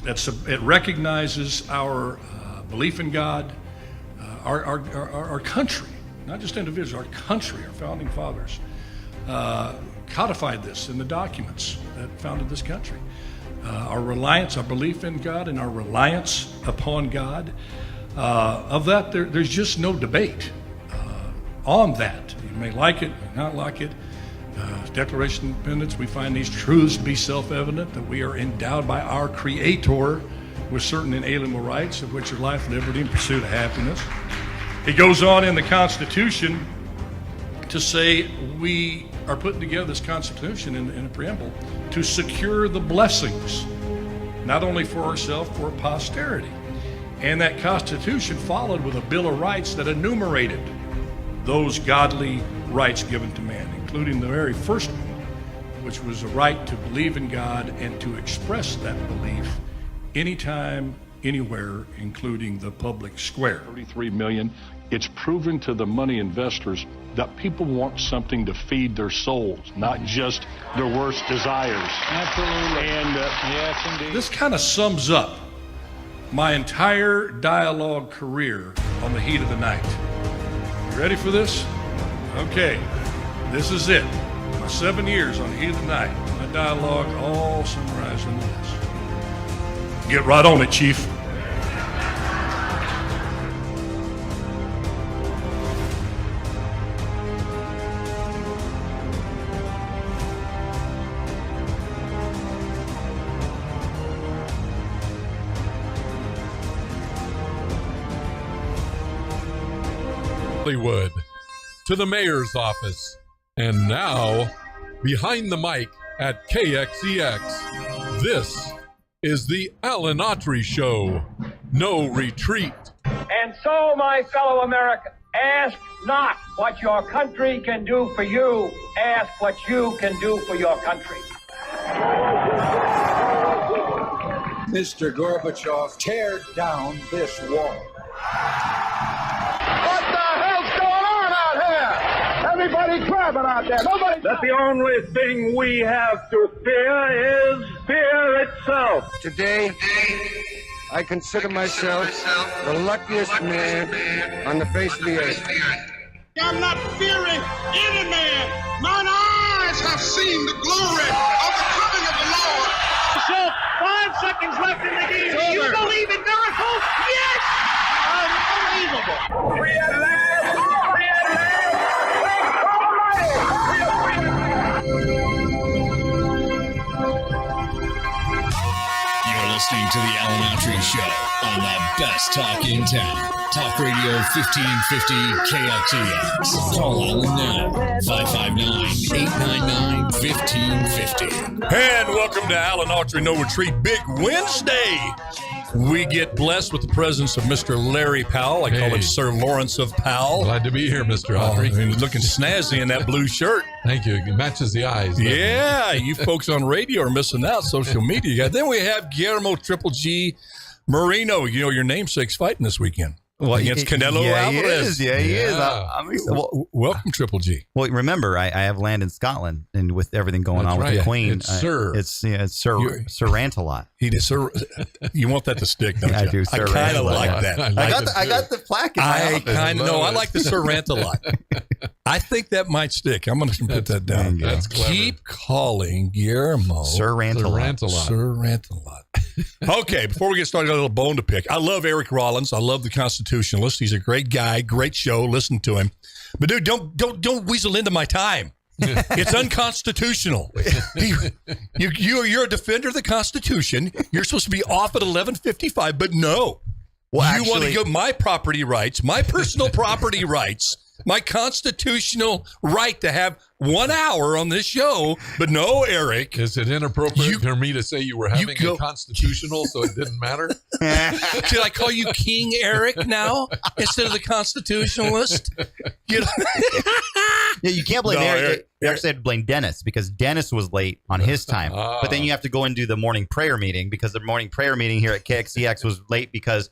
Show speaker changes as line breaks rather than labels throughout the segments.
It recognizes our belief in God, our country, not just individuals, our country, our founding fathers codified this in the documents that founded this country. Our reliance, our belief in God, and our reliance upon God. Of that, there's just no debate on that. You may like it, may not like it. Declaration of Independence, we find these truths to be self-evident, that we are endowed by our Creator with certain inalienable rights, of which are life, liberty, and pursuit of happiness. It goes on in the Constitution to say we are putting together this Constitution in a preamble to secure the blessings, not only for ourselves, for posterity. And that Constitution followed with a Bill of Rights that enumerated those godly rights given to man, including the very first one, which was a right to believe in God and to express that belief anytime, anywhere, including the public square.
33 million. It's proven to the money investors that people want something to feed their souls, not just their worst desires.
Absolutely.
And
yes, indeed.
This kind of sums up my entire dialogue career on the heat of the night. You ready for this? Okay, this is it. My 7 years on the heat of the night. My dialogue all summarized into this. Get right on it, Chief.
Hollywood, to the mayor's office, and now behind the mic at KXEX. This is the Alan Autry Show. No retreat.
And so, my fellow Americans, ask not what your country can do for you. Ask what you can do for your country.
Mr. Gorbachev, tear down this wall.
What the hell's going on out here? Everybody crabbing out there. Nobody.
that the only thing we have to fear is fear itself.
Today, I consider myself the luckiest man on the face of the earth.
I'm not fearing any man. Mine eyes have seen the glory of the coming of the Lord.
So 5 seconds left in the game. Do you believe in miracles? Yes! Unbelievable.
Free at last! Free at last!
You're listening to the Alan Autry Show on the best talk in town. Talk Radio 1550 KXEX. Call Alan now. 559-899-1550.
And welcome to Alan Autry No Retreat Big Wednesday. We get blessed with the presence of Mr. Larry Powell. I call him Sir Lawrence of Powell.
Glad to be here, Mr. Autry.
He's looking snazzy in that blue shirt.
Thank you. It matches the eyes.
Yeah, you folks on radio are missing out. Social media. Then we have Guillermo Triple G Moreno. You know your namesake's fighting this weekend. Well, against Canelo Alvarez.
He is.
Welcome, Triple G.
Well, remember, I have land in Scotland, and with everything going on with the Queen,
it's Sir.
It's Sir Rantalot.
He did, Sir. You want that to stick, don't you?
I do.
I kind of like that.
I got the plaque in my office.
I like the Sir Rantalot. I think that might stick. I'm going to put that down.
That's clever.
Keep calling Guillermo
Sir Rantalot.
Sir Rantalot. Okay, before we get started, I got a little bone to pick. I love Eric Rollins. I love the Constitutionalist. He's a great guy, great show. Listen to him. But dude, don't weasel into my time. It's unconstitutional. You're a defender of the Constitution. You're supposed to be off at 11:55, but no.
Well,
you want to go my property rights, my personal property rights, my constitutional right to have 1 hour on this show, but no, Eric.
Is it inappropriate for me to say you were having a constitutional, so it didn't matter?
Should I call you King Eric now instead of the constitutionalist?
Yeah, you can't blame Eric. Eric said blame Dennis because Dennis was late on his time. But then you have to go and do the morning prayer meeting because the morning prayer meeting here at KXCX was late because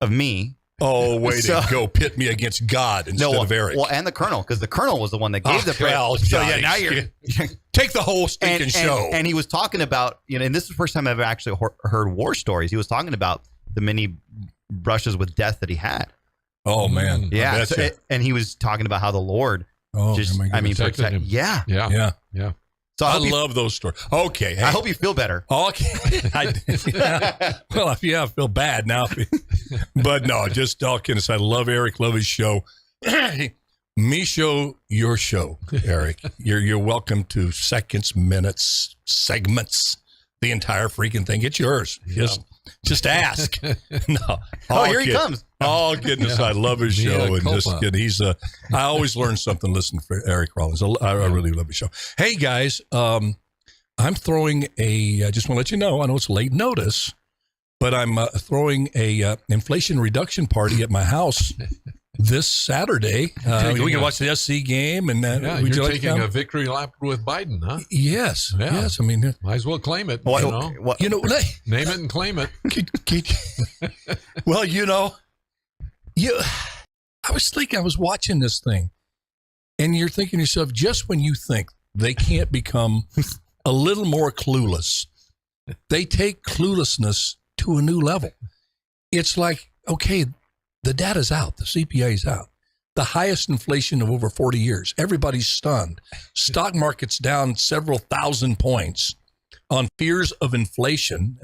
of me.
way to go pit me against God instead of Eric.
Well, and the Colonel, because the Colonel was the one that gave the prayer.
Well,
so yeah, now you're
take the whole stinking show.
And he was talking about, and this is the first time I've actually heard war stories. He was talking about the many brushes with death that he had.
Oh man,
yeah. And he was talking about how the Lord protected
him.
Yeah. So
I love those stories. Okay. Hey.
I hope you feel better.
Okay. Well, I feel bad now. But no, just all kidding aside. I love Eric. Love his show. Me show, your show, Eric. You're welcome to seconds, minutes, segments, the entire freaking thing. It's yours. Just ask. No.
Here he comes.
All kidding aside, love his show, and just kidding. I always learn something listening for Eric Rollins. I really love his show. Hey guys, I'm throwing I just want to let you know. I know it's late notice, but I'm throwing a inflation reduction party at my house this Saturday. We can watch the SC game, and
you're taking a victory lap with Biden, huh?
Yes. I mean,
might as well claim it.
Name
it and claim it.
Well, I was watching this thing, and you're thinking to yourself, just when you think they can't become a little more clueless, they take cluelessness to a new level. It's like, okay, the data's out, the CPI's out, the highest inflation of over 40 years. Everybody's stunned. Stock market's down several thousand points on fears of inflation.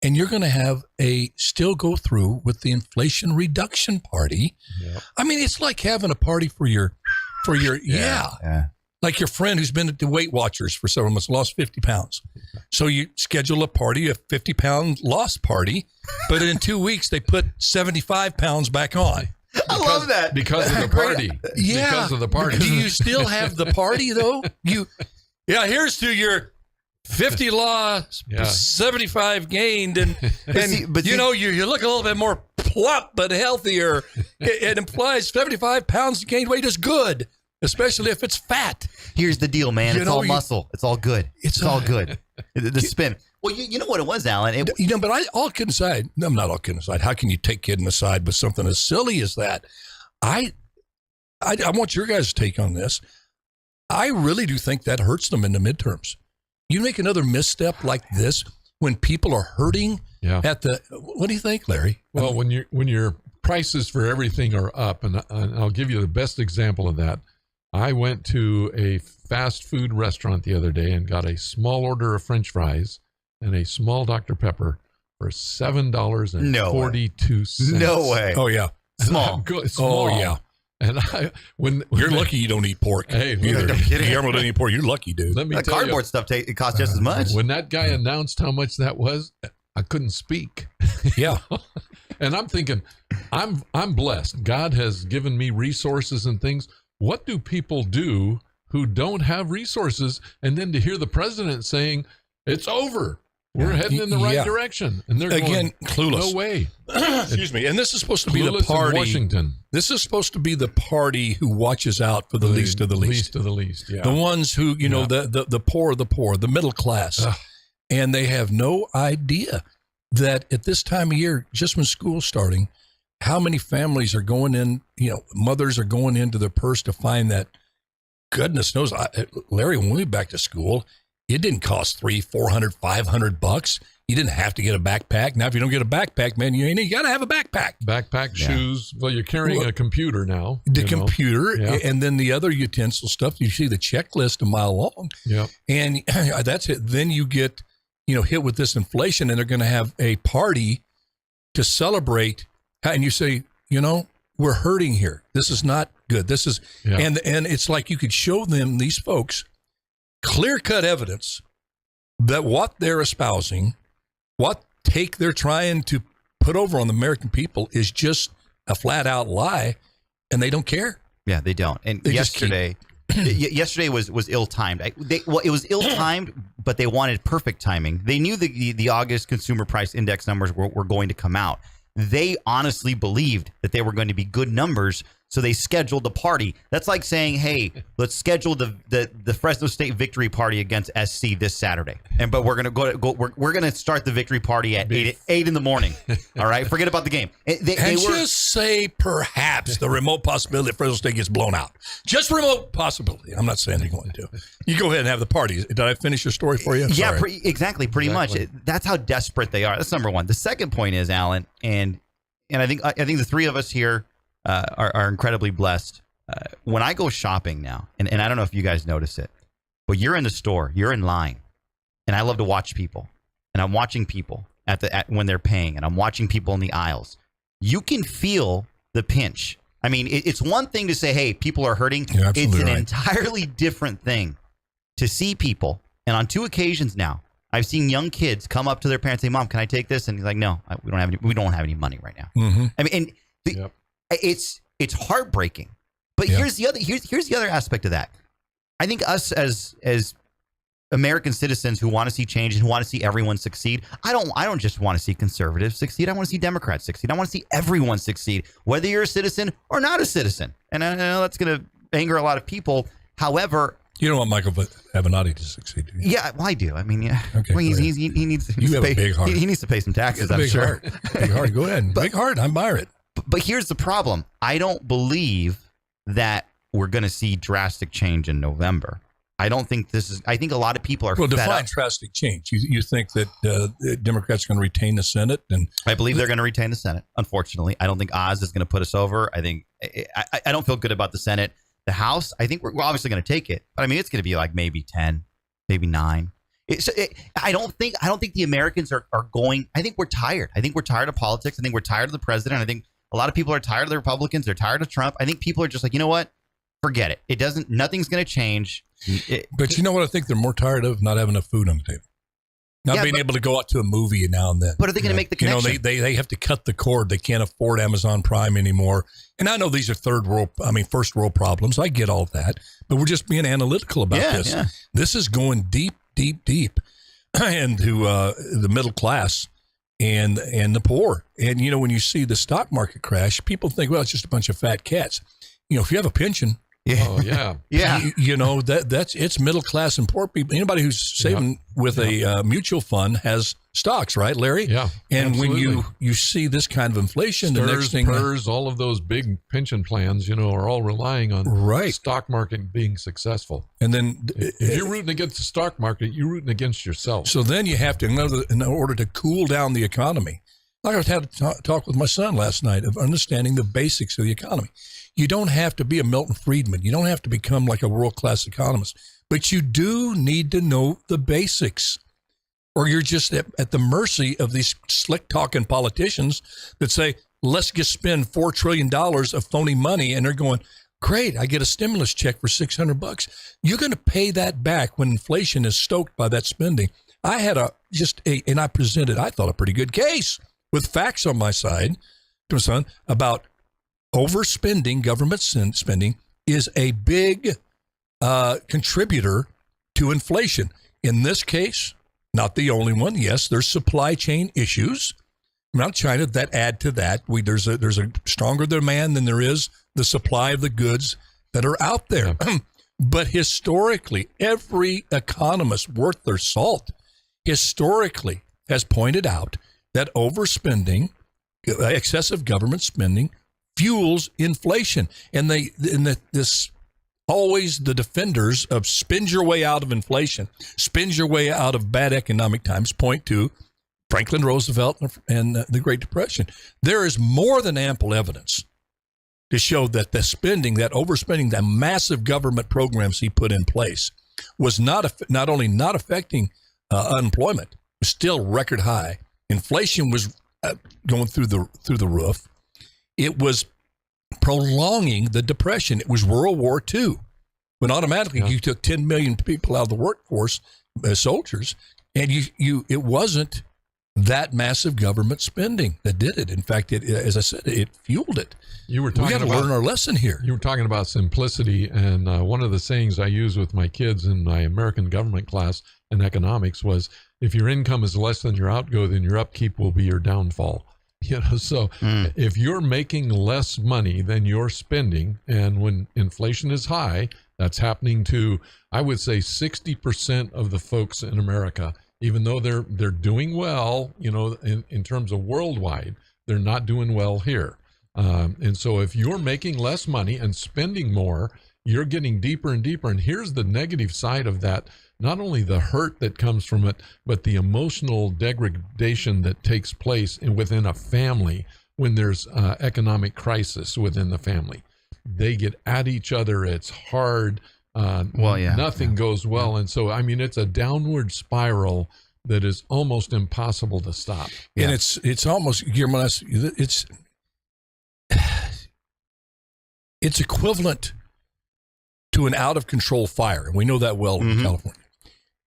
And you're going to still go through with the inflation reduction party. Yep. I mean, it's like having a party for your like your friend who's been at the Weight Watchers for several months, lost 50 pounds. So you schedule a party, a 50-pound loss party, but in 2 weeks they put 75 pounds back on.
I love that.
Because of the party.
Yeah.
Because of the party.
Do you still have the party though? Here's to your 50 lost, 75 gained, and you look a little bit more plump but healthier. It implies 75 pounds gained weight is good, especially if it's fat.
Here's the deal, man. It's all muscle. It's all good. It's all good. The spin. Well, you know what it was, Alan.
But all kidding aside, I'm not all kidding aside. How can you take kidding aside with something as silly as that? I want your guys' take on this. I really do think that hurts them in the midterms. You make another misstep like this when people are hurting at the. What do you think, Larry?
Well, when your prices for everything are up, and I'll give you the best example of that. I went to a fast food restaurant the other day and got a small order of French fries and a small Dr. Pepper for $7.42.
No way.
Oh yeah,
small.
Oh yeah.
And when
you're lucky you don't eat pork.
Hey,
Guillermo doesn't eat pork. You're lucky, dude.
Let me
tell
cardboard
you, stuff it costs just as much.
When that guy announced how much that was, I couldn't speak.
Yeah.
And I'm thinking, I'm blessed. God has given me resources and things. What do people do who don't have resources? And then to hear the president saying, it's over. We're heading in the right direction. And they're
again clueless.
No way.
Excuse me. And this is supposed to be the party.
Washington.
This is supposed to be the party who watches out for the least of the least.
Least of the least, yeah.
The ones who, the poor of the poor, the middle class. And they have no idea that at this time of year, just when school's starting, how many families are going in, mothers are going into their purse to find that, goodness knows, Larry, when we went back to school, it didn't cost $300, $400, $500. You didn't have to get a backpack. Now, if you don't get a backpack, man, you got to have a backpack.
Backpack, shoes. Well, you're carrying a computer now.
The computer, and then the other utensil stuff. You see the checklist a mile long.
Yeah.
And that's it. Then you get, hit with this inflation, and they're going to have a party to celebrate. And you say, we're hurting here. This is not good. This is, and it's like you could show them, these folks, clear-cut evidence that what they're espousing, what take they're trying to put over on the American people is just a flat-out lie, and they don't care.
Yeah, they don't. And yesterday was ill-timed. It was ill-timed, but they wanted perfect timing. They knew the August consumer price index numbers were going to come out. They honestly believed that they were going to be good numbers, So they scheduled the party. That's like saying, hey, let's schedule the Fresno State victory party against SC this Saturday. But we're gonna start the victory party at 8 in the morning. All right, forget about the game.
Just say perhaps the remote possibility that Fresno State gets blown out. Just remote possibility. I'm not saying they're going to. You go ahead and have the party. Did I finish your story for you?
Yeah, pretty much. That's how desperate they are. That's number one. The second point is, Alan, and I think the three of us here are incredibly blessed. When I go shopping now, and I don't know if you guys notice it, but you're in the store, you're in line, and I love to watch people, and I'm watching people when they're paying, and I'm watching people in the aisles. You can feel the pinch. I mean, it's one thing to say, hey, people are hurting. It's an entirely different thing to see people. And on 2 occasions now, I've seen young kids come up to their parents and say, Mom, can I take this? And he's like, no, we don't have any money right now.
Mm-hmm.
I mean, it's heartbreaking. But here's the other aspect of that. I think us as American citizens who want to see change and who want to see everyone succeed. I don't just want to see conservatives succeed. I want to see Democrats succeed. I want to see everyone succeed, whether you're a citizen or not a citizen. And I know that's going to anger a lot of people. However,
you don't want Michael Avenatti to succeed, do you?
Yeah, well, I do. I mean, yeah.
Okay,
well, he needs to pay, a big heart. He needs to pay some taxes, I'm
big
sure.
Heart. Big heart. Go ahead. Big heart. I'm by it.
But here's the problem. I don't believe that we're going to see drastic change in November. I don't think I think a lot of people are fed
define
up.
Drastic change. You think that the Democrats are going to retain the Senate? And
I believe they're going to retain the Senate, unfortunately. I don't think Oz is going to put us over. I think I don't feel good about the Senate. The House, I think we're obviously going to take it. But I mean, it's going to be like maybe 10, maybe 9. I don't think the Americans are going. I think we're tired. I think we're tired of politics. I think we're tired of the president. I think a lot of people are tired of the Republicans. They're tired of Trump. I think people are just like, you know what? Forget it. Nothing's going to change.
But you know what I think they're more tired of? Not having enough food on the table. Not being able to go out to a movie now and then.
But are they going to make the connection?
You know, they have to cut the cord. They can't afford Amazon Prime anymore. And I know these are first world problems. I get all that. But we're just being analytical about this. Yeah. This is going deep, deep, deep into the middle class and the poor. And, you know, when you see the stock market crash, people think, well, it's just a bunch of fat cats. You know, if you have a pension,
oh yeah,
yeah.
You know it's middle class and poor people. Anybody who's saving with a mutual fund has stocks, right, Larry?
Yeah.
And when you see this kind of inflation, the next thing,
PERS, all of those big pension plans, you know, are all relying on stock market being successful.
And then
if you're rooting against the stock market, you're rooting against yourself.
So then you have to, in order to cool down the economy. I had a talk with my son last night of understanding the basics of the economy. You don't have to be a Milton Friedman. You don't have to become like a world-class economist. But you do need to know the basics, or you're just at the mercy of these slick-talking politicians that say, let's just spend $4 trillion of phony money, and they're going, great, I get a stimulus check for $600. You're going to pay that back when inflation is stoked by that spending. I had and I presented, I thought, a pretty good case with facts on my side to my son about overspending, government spending is a big contributor to inflation. In this case, not the only one. Yes, there's supply chain issues around China that add to that. There's a stronger demand than there is the supply of the goods that are out there. Yeah. But historically, every economist worth their salt historically has pointed out that overspending, excessive government spending, fuels inflation. And always the defenders of spend your way out of inflation, spend your way out of bad economic times point to Franklin Roosevelt and the Great Depression. There is more than ample evidence to show that the spending, that overspending, the massive government programs he put in place was not only not affecting unemployment, but still record high. Inflation was going through the roof. It was prolonging the Depression. It was World War II, when automatically you took 10 million people out of the workforce as soldiers, and it wasn't that massive government spending that did it. In fact, as I said, it fueled it. We got to learn our lesson here.
You were talking about simplicity, and one of the sayings I use with my kids in my American government class in economics was, if your income is less than your outgo, then your upkeep will be your downfall. So if you're making less money than you're spending, and when inflation is high, that's happening to, I would say, 60% of the folks in America. Even though they're doing well, in terms of worldwide, they're not doing well here. And so if you're making less money and spending more, you're getting deeper and deeper. And here's the negative side of that. Not only the hurt that comes from it, but the emotional degradation that takes place within a family when there's economic crisis within the family. They get at each other. It's hard. Nothing goes well. And so, I mean, it's a downward spiral that is almost impossible to stop.
And it's almost, Guillermo, it's equivalent to an out of control fire. And we know that well in California.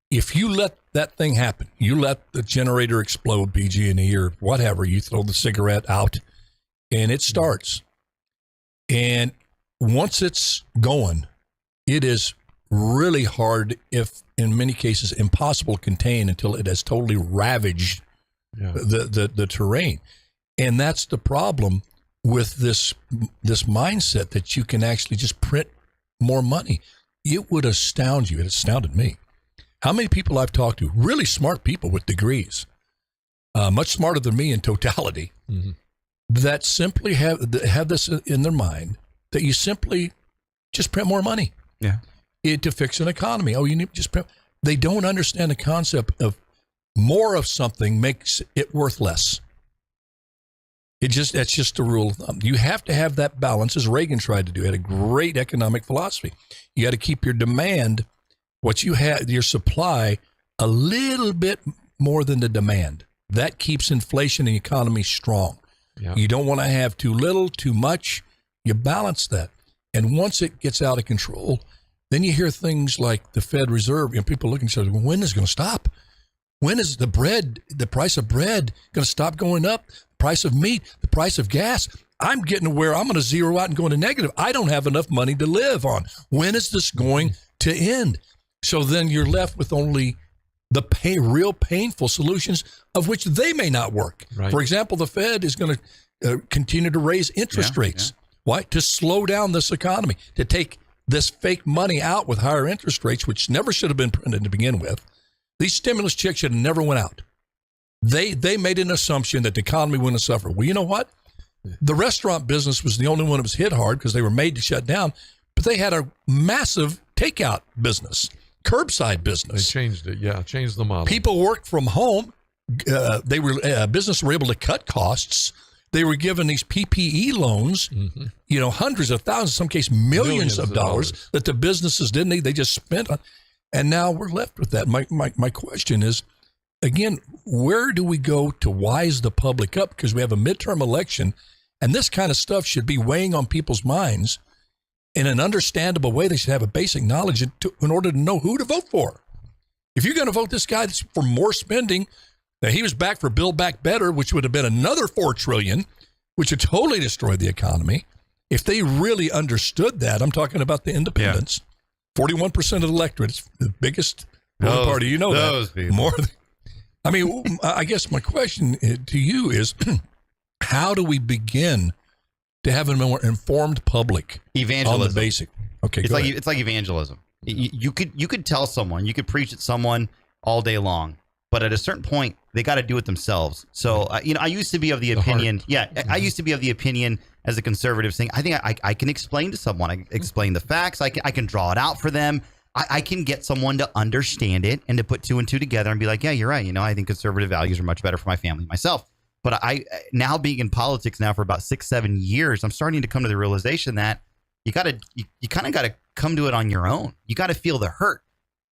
If you let that thing happen, you let the generator explode, PG&E or whatever, you throw the cigarette out and it starts. And once it's going, it is really hard, if in many cases impossible, to contain until it has totally ravaged the terrain. And that's the problem with this mindset that you can actually just print more money. It would astound you. It astounded me. How many people I've talked to, really smart people with degrees, much smarter than me in totality, that simply have this in their mind, that you simply just print more money.
Yeah.
To fix an economy. Oh, you need to just print. They don't understand the concept of more of something makes it worth less. That's just the rule of thumb. You have to have that balance, as Reagan tried to do. He had a great economic philosophy. You got to keep your demand, what you have, your supply, a little bit more than the demand. That keeps inflation and the economy strong. Yeah. You don't want to have too little, too much. You balance that. And once it gets out of control, then you hear things like the Fed Reserve, people looking at each other, when is it going to stop? When is the price of bread going to stop going up? The price of meat, the price of gas. I'm getting to where I'm going to zero out and go into negative. I don't have enough money to live on. When is this going to end? So then you're left with only the real painful solutions, of which they may not work. Right. For example, the Fed is going to continue to raise interest rates. Yeah. Why? To slow down this economy, to take this fake money out with higher interest rates, which never should have been printed to begin with. These stimulus checks should have never went out. They made an assumption that the economy wouldn't suffer. Well, you know what? The restaurant business was the only one that was hit hard because they were made to shut down, but they had a massive takeout business, curbside business.
They changed it, changed the model.
People worked from home. Businesses were able to cut costs. They were given these PPE loans, hundreds of thousands, in some cases millions of dollars that the businesses didn't need. They just spent on. And now we're left with that. My question is, again, where do we go to wise the public up? Because we have a midterm election, and this kind of stuff should be weighing on people's minds in an understandable way. They should have a basic knowledge in order to know who to vote for. If you're going to vote this guy for more spending, now he was back for Build Back Better, which would have been another $4 trillion, which would totally destroy the economy. If they really understood that, I'm talking about the independents. 41% of the electorate, it's the biggest party. You know
those
that.
People.
More than, I mean, I guess my question to you is, how do we begin to have a more informed public
evangelism
on the basic? Okay,
it's like evangelism. You could tell someone, you could preach at someone all day long, but at a certain point, they got to do it themselves. So, I used to be of the opinion. I used to be of the opinion as a conservative saying, I think I can explain to someone. I can explain the facts. I can draw it out for them. I can get someone to understand it and to put two and two together and be like, yeah, you're right. I think conservative values are much better for my family, myself. But I now being in politics now for about 6-7 years, I'm starting to come to the realization that you kind of got to come to it on your own. You got to feel the hurt.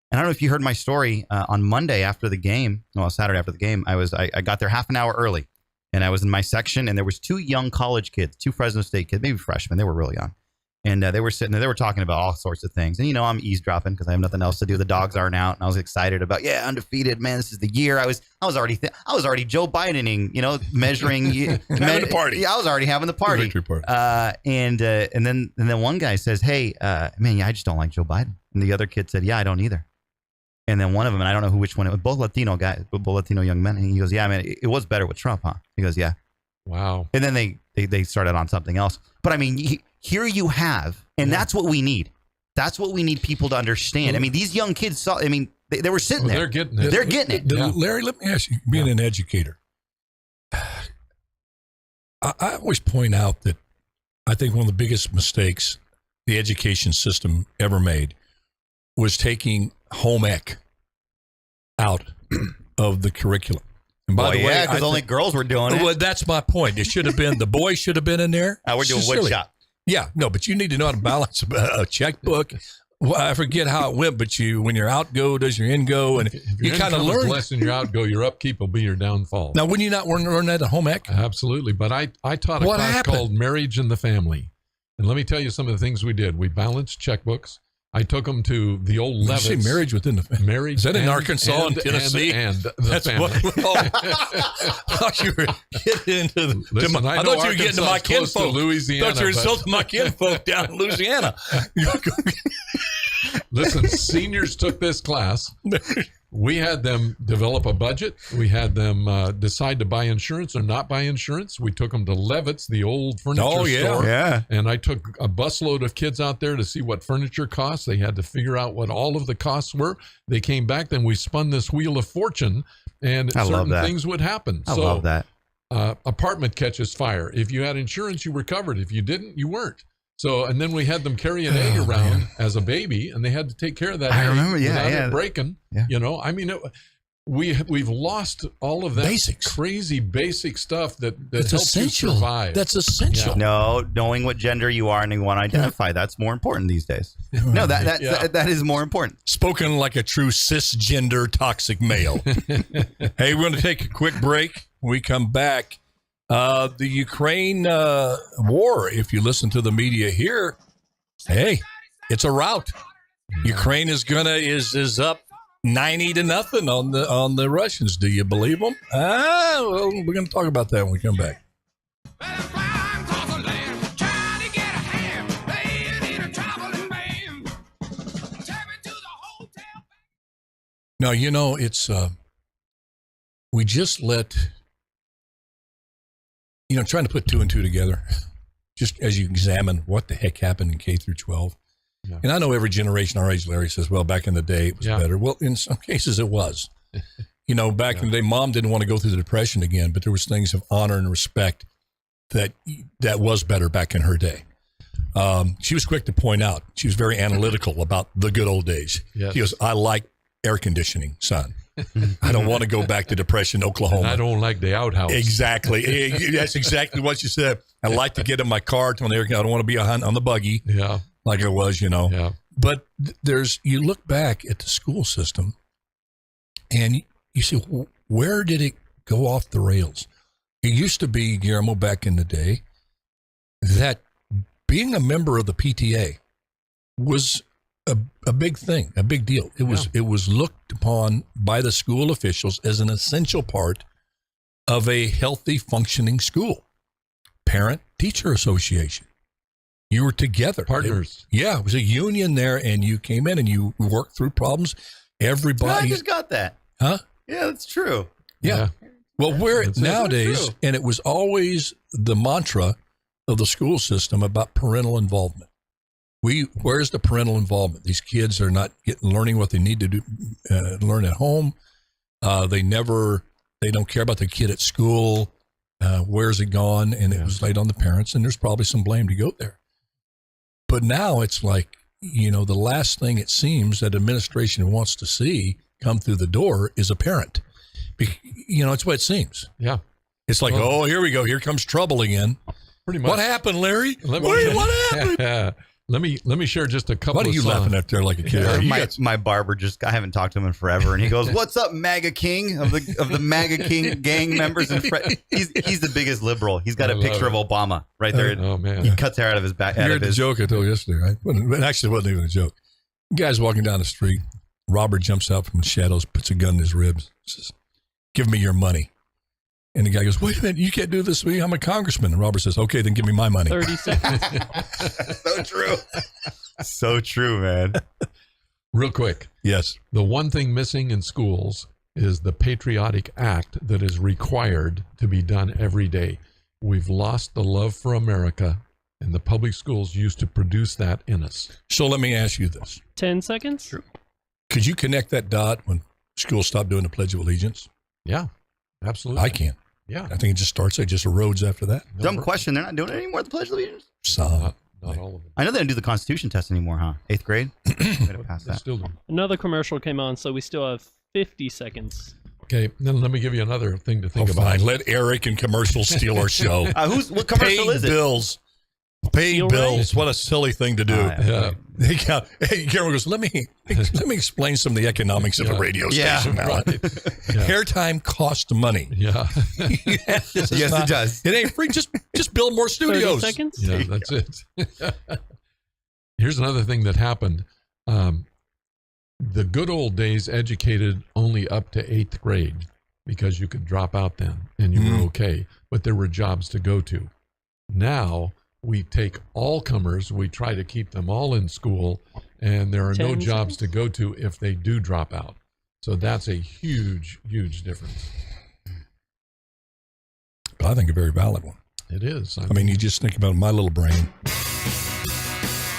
And I don't know if you heard my story on Monday after the game. Well, Saturday after the game, I got there half an hour early, and I was in my section, and there was two young college kids, two Fresno State kids, maybe freshmen. They were really young, and they were sitting there. They were talking about all sorts of things, and I'm eavesdropping because I have nothing else to do. The dogs aren't out, and I was excited about undefeated. Man, this is the year. I was already Joe Bidening, measuring
having the party.
Yeah, I was already having the party.
Victory party.
And then one guy says, "Hey, man, I just don't like Joe Biden," and the other kid said, "Yeah, I don't either." And then one of them, and I don't know which one it was, both Latino guys, both Latino young men. And he goes, "Yeah, man, it was better with Trump, huh?" He goes, "Yeah."
Wow.
And then they started on something else. But I mean, here you have, and that's what we need. That's what we need people to understand. I mean, these young kids saw, I mean, they were sitting there.
They're getting it.
They're getting it.
Larry, let me ask you, being an educator, I always point out that I think one of the biggest mistakes the education system ever made was taking home ec out of the curriculum. And by the way,
because only girls were doing it.
Well, that's my point. It should have been, the boys should have been in there.
We're doing wood shop.
Yeah, no, but you need to know how to balance a checkbook. Well, I forget how it went, but when your outgo does your ingo, and you kind of learn
less than your outgo, your upkeep will be your downfall.
Now, wouldn't you not learn that at home ec?
Absolutely, but I taught a class called Marriage and the Family, and let me tell you some of the things we did. We balanced checkbooks. I took them to the old Levitt's.
You say marriage within the family.
Marriage.
Is that in Arkansas and Tennessee?
And the
That's
family.
I thought you were getting into
Listen,
I thought you were getting to my kinfolk.
Louisiana.
I thought you were insulting my kinfolk down in Louisiana.
Listen, seniors took this class. We had them develop a budget. We had them decide to buy insurance or not buy insurance. We took them to Levitt's, the old furniture store.
Yeah.
And I took a busload of kids out there to see what furniture costs. They had to figure out what all of the costs were. They came back. Then we spun this wheel of fortune, and certain things would happen.
I love that.
Apartment catches fire. If you had insurance, you were covered. If you didn't, you weren't. So, and then we had them carry an egg around as a baby, and they had to take care of that egg without it breaking.
Yeah.
You know, I mean, we've lost all of that crazy basic stuff that helps
essential.
You survive.
That's essential.
No, knowing what gender you are and you want to identify, that's more important these days. No, that is more important.
Spoken like a true cisgender toxic male. Hey, we're going to take a quick break. When we come back, the Ukraine war, if you listen to the media here, hey, it's a rout. Ukraine is up 90-0 on the Russians. Do you believe them? Well, we're going to talk about that when we come back. Now, you know, it's we just let, you know, trying to put 2 and 2 together, just as you examine what the heck happened in K through 12. Yeah. And I know every generation our age, Larry says, well, back in the day it was better. Well, in some cases it was. You know, back in the day, Mom didn't want to go through the Depression again, but there was things of honor and respect that was better back in her day. She was quick to point out, she was very analytical about the good old days. Yes. She goes, I like air conditioning, son. I don't want to go back to Depression, Oklahoma.
And I don't like the outhouse.
Exactly. That's exactly what she said. I like to get in my car, I don't want to be on the buggy.
Yeah.
Like it was, you know.
Yeah.
But you look back at the school system and you see, where did it go off the rails? It used to be, Guillermo, back in the day, that being a member of the PTA was a big thing, a big deal. It was looked upon by the school officials as an essential part of a healthy, functioning school. Parent-teacher association. You were together.
Partners.
It was a union there, and you came in and you worked through problems. Everybody.
I just got that.
Huh?
Yeah, that's true.
Yeah. Well, nowadays, and it was always the mantra of the school system about parental involvement. Where's the parental involvement? These kids are not learning what they need to do, learn at home. They don't care about the kid at school. Where's it gone? And it was laid on the parents, and there's probably some blame to go there. But now it's like, you know, the last thing it seems that administration wants to see come through the door is a parent. You know, it's what it seems.
Yeah.
It's like, oh, here we go. Here comes trouble again.
Pretty much.
What happened, Larry? What happened?
Let me share just a couple.
What are you laughing at there like a kid?
My barber I haven't talked to him in forever, and he goes, "What's up, MAGA King of the MAGA King gang members?" And he's the biggest liberal. He's got a picture of Obama right there.
Oh man,
he cuts hair out of his back.
You heard the joke I told you yesterday, right? But actually, it wasn't even a joke. Guy's walking down the street. Robert jumps out from the shadows, puts a gun in his ribs, says, "Give me your money." And the guy goes, "Wait a minute, you can't do this with me. I'm a congressman." And Robert says, "Okay, then give me my money."
30 seconds.
So true. So true, man.
Real quick.
Yes.
The one thing missing in schools is the patriotic act that is required to be done every day. we've lost the love for America, and the public schools used to produce that in us.
So let me ask you this.
10 seconds?
Sure. Could you connect that dot when schools stop doing the Pledge of Allegiance?
Yeah, absolutely.
I can.
Yeah.
I think it just starts, it just erodes after that.
Dumb question. They're not doing it anymore, the Pledge of Allegiance?
Some.
Not all of them.
I know they don't do the Constitution test anymore, huh? 8th grade? Past
They
that.
still do.
Another commercial came on, so we still have 50 seconds.
Okay, then let me give you another thing to think
Oh,
about.
fine. Let Eric and commercials steal our show.
What commercial
Paying
is it?
bills. Paying
Steal
bills. What a silly thing to do.
Yeah.
Hey, Guillermo goes, let me explain some of the economics of a radio station. Alan. Airtime costs money.
Yeah.
Yes, it does.
It ain't free. Just build more
30
studios.
seconds?
Yeah, that's it. Here's another thing that happened. The good old days educated only up to 8th grade because you could drop out then and you were okay, but there were jobs to go to. Now we take all comers, we try to keep them all in school, and there are no
10
jobs
seconds?
to go to if they do drop out. So that's a huge, huge difference.
But I think a very valid one.
It is.
I mean, you just think about my little brain.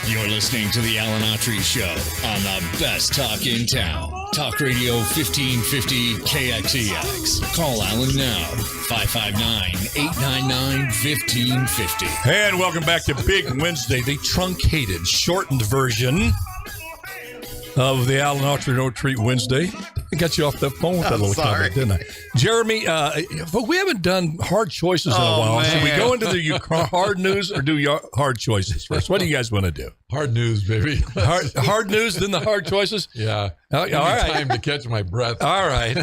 You're listening to the Alan Autry Show on the best talk in town. Talk Radio 1550 KXEX. Call Alan now, 559-899-1550.
And welcome back to Big Wednesday, the truncated, shortened version of the Alan Autry No Treat Wednesday. I got you off the phone with that little comment, didn't I? Jeremy, but we haven't done hard choices in a while.
man.
Should we go into the hard news or do your hard choices first? What do you guys want to do?
Hard news, baby.
Hard news, then the hard choices?
Yeah.
All
Give me
right.
time to catch my breath.
All right.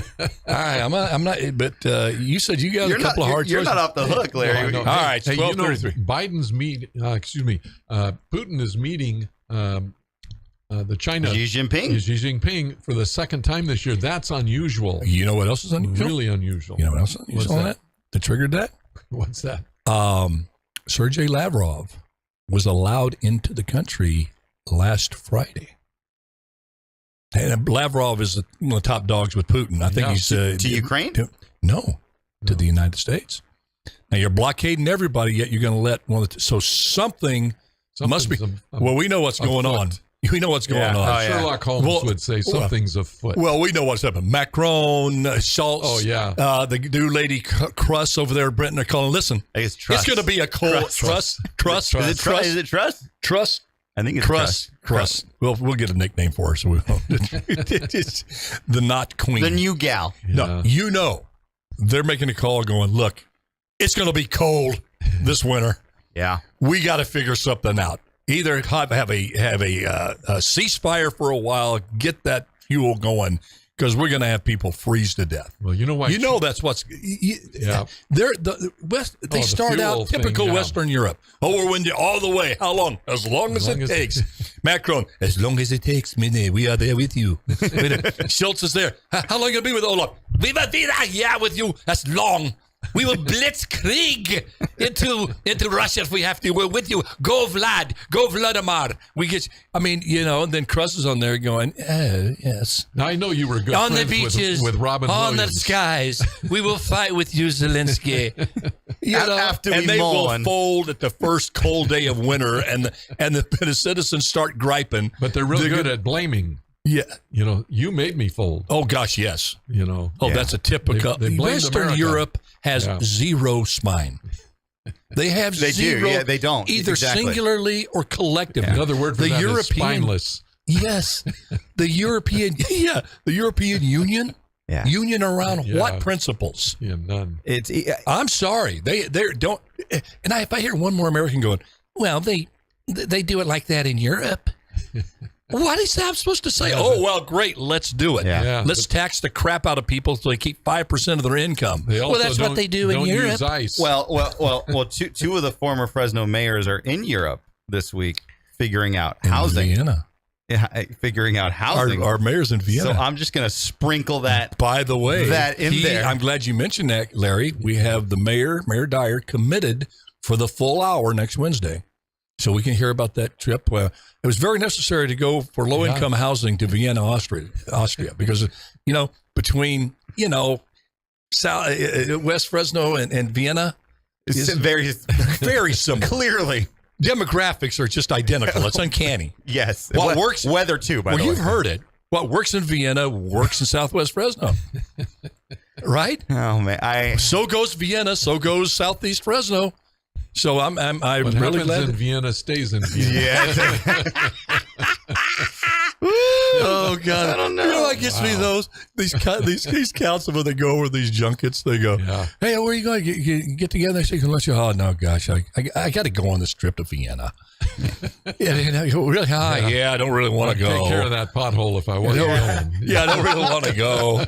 I'm not, but you said you got a couple of hard
You're
choices.
not off the hook, Larry.
No,
All right,
Hey, you know,
12:33.
Biden's Putin is meeting the China
Xi Jinping.
Xi Jinping for the second time this year. That's unusual.
You know what else is unusual?
Really unusual.
You know what else is unusual on
What's
that triggered that?
What's that?
Sergei Lavrov was allowed into the country last Friday. And Lavrov is one of the top dogs with Putin. I think
Yeah.
he's
To Ukraine?
No, to the United States. Now you're blockading everybody, yet you're going to let one of the so something must be. Well, we know what's going on. We know what's going on.
Sherlock Holmes would say something's afoot.
Well, we know what's happened. Macron, Schultz.
Oh, yeah.
The new lady Truss over there, Britain, are calling. Listen,
It's trust.
it's going to be a cold trust.
Is it trust? Is it trust?
Trust.
I think it's
Trust. We'll get a nickname for her, so we won't. It's the not queen.
The new gal.
No, you know, they're making a call going, look, it's going to be cold this winter.
Yeah.
We got to figure something out. Either have a ceasefire for a while, get that fuel going, because we're going to have people freeze to death.
Well, you know what?
You know that's what's.
Yeah.
They're the West. They
the
start
fuel
out typical
thing, yeah.
Western Europe. Oh, we're windy all the way. How long? As long as it takes. Macron, as long as it takes, Mine, we are there with you. Schultz is there. How long will it be with Olaf? We will be there, yeah, with you. That's long. We will blitzkrieg into Russia if we have to. We're with you. Go Vlad. Go Vladimir. We get. I mean, you know. And then Kruss is on there going, oh, yes.
Now, I know you were good
On the
friends
beaches,
with Robin
on
Williams.
the skies, we will fight with you, Zelensky. You know,
After
and
we
they will
mourn.
fold at the first cold day of winter, and the citizens start griping.
But they're really good at blaming.
Yeah.
You know, you made me fold.
Oh gosh, yes.
You know.
Oh, that's a typical.
They blamed
Western
America.
Europe has
Yeah.
zero spine. They have
They do.
zero.
Yeah, they don't.
Either
Exactly.
singularly or collectively.
Another word for
the
that
European,
is spineless.
Yes, the European. Yeah, the European Union.
Yeah.
Union around
Yeah.
what principles?
Yeah, none.
It's
I'm sorry. They don't. And if I hear one more American going, well, they do it like that in Europe. What is that supposed to say?
Yeah,
Oh, well, great. Let's do it.
Yeah.
Let's tax the crap out of people so they keep 5% of their income.
They also
Well, that's what
don't-
they do in
don't
Europe.
use ice.
well. Two of the former Fresno mayors are in Europe this week, figuring out housing.
Vienna.
Yeah, figuring out housing.
Our mayor's in Vienna.
So I'm just going to sprinkle that.
By the way,
that in there.
I'm glad you mentioned that, Larry. We have the Mayor Dyer, committed for the full hour next Wednesday. So we can hear about that trip. It was very necessary to go for low-income housing to Vienna, Austria, because, you know, between, you know, West Fresno and Vienna,
It's very,
very similar.
Clearly.
Demographics are just identical. It's uncanny.
Yes.
What works?
Weather, too, by the way.
Well, you've heard it. What works in Vienna works in Southwest Fresno. Right?
Oh, man.
So goes Vienna. So goes Southeast Fresno. So I'm
what
really
happens
glad.
in Vienna stays in Vienna.
Yeah.
Oh God! I don't know. You know what gets me these councilmen that go over these junkets. They go, "Hey, where are you going? Get together." I say, "Let's go." Oh no, gosh, I got to go on this trip to Vienna. Really? Yeah, I don't really want to go.
Take care of that pothole if I want to go.
Yeah, I don't really want to go.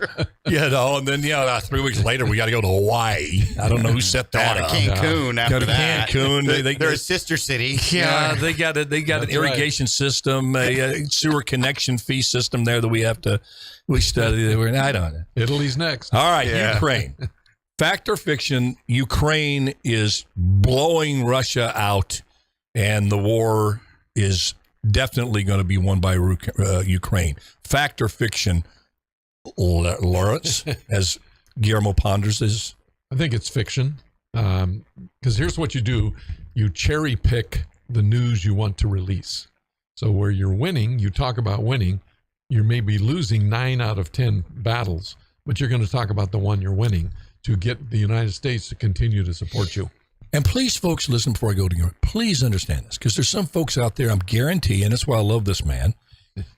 And then 3 weeks later we got to go to Hawaii. I don't know who set that up.
Cancun after
Go to
that.
Cancun.
They're a sister city.
Yeah, they got an irrigation system, a sewer connection fee system there that we study. I don't know.
Italy's next.
All right, Ukraine. Fact or fiction? Ukraine is blowing Russia out, and the war is definitely going to be won by Ukraine. Fact or fiction? Lawrence, as Guillermo ponders this.
I think it's fiction. Because here's what you do. You cherry pick the news you want to release. So where you're winning, you talk about winning. You may be losing 9 out of 10 battles, but you're going to talk about the one you're winning to get the United States to continue to support you.
And please, folks, listen before I go to Europe. Please understand this, because there's some folks out there, I'm guaranteeing, and that's why I love this man.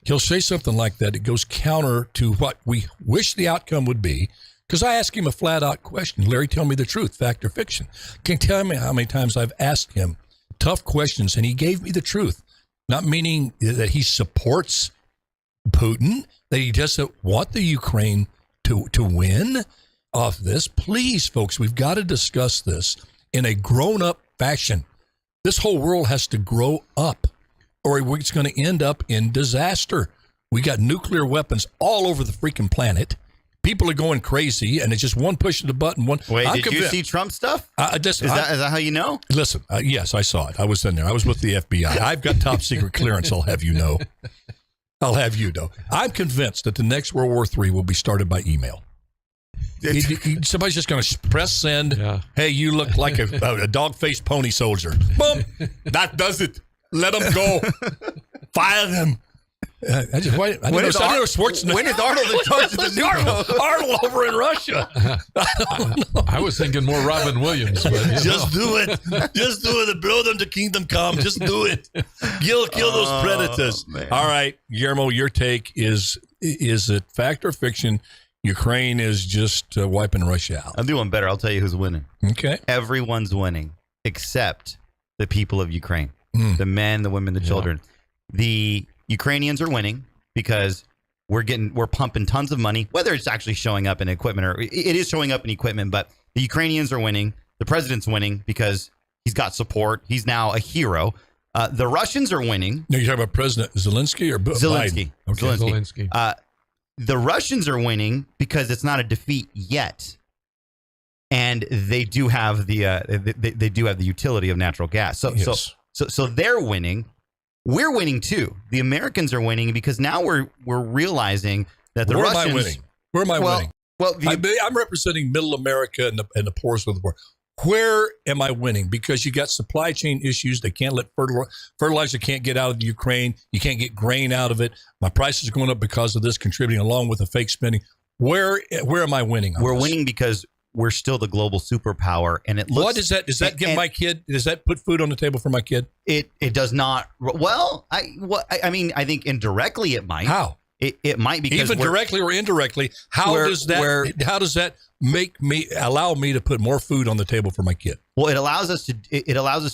He'll say something like that. It goes counter to what we wish the outcome would be. Because I asked him a flat-out question. Larry, tell me the truth, fact or fiction. Can you tell me how many times I've asked him tough questions, and he gave me the truth. Not meaning that he supports Putin, that he doesn't want the Ukraine to win off this. Please, folks, we've got to discuss this in a grown-up fashion. This whole world has to grow up, or it's going to end up in disaster. We got nuclear weapons all over the freaking planet. People are going crazy, and it's just one push of the button.
Wait, did you see Trump stuff? Is that how you know?
Listen, yes, I saw it. I was in there. I was with the FBI. I've got top secret clearance, I'll have you know. I'm convinced that the next World War III will be started by email. Somebody's just going to press send. Yeah. Hey, you look like a dog-faced pony soldier. Boom. That does it. Let them go. Fire them. When is Arnold in charge of the nuke? Arnold over in Russia.
I was thinking more Robin Williams. But,
Just do it. Just do it. Blow them to kingdom come. Just do it. Kill those predators. Man. All right, Guillermo, your take is it fact or fiction? Ukraine is just wiping Russia out.
I'm doing better. I'll tell you who's winning.
Okay.
Everyone's winning except the people of Ukraine. The men, the women, the children. The Ukrainians are winning because we're pumping tons of money, whether it's actually showing up in equipment or it is showing up in equipment, but the Ukrainians are winning. The president's winning because he's got support. He's now a hero. The Russians are winning.
No, you're talking about President Zelensky or
Zelensky.
Biden? Okay.
Zelensky. The Russians are winning because it's not a defeat yet. And they do have the utility of natural gas. So they're winning. We're winning too. The Americans are winning because now we're realizing that the Russians.
Am I winning? Where am I winning?
Well,
I'm representing Middle America and the poorest of the poor. Where am I winning? Because you got supply chain issues. They can't let fertilizer can't get out of the Ukraine. You can't get grain out of it. My prices are going up because of this, contributing along with the fake spending. Where am I winning?
We're winning because we're still the global superpower, and it looks.
What is that? Does that give my kid? Does that put food on the table for my kid?
It does not. Well, I mean, I think indirectly it might.
How?
It might because
even directly or indirectly. How does that allow me to put more food on the table for my kid?
Well, it allows us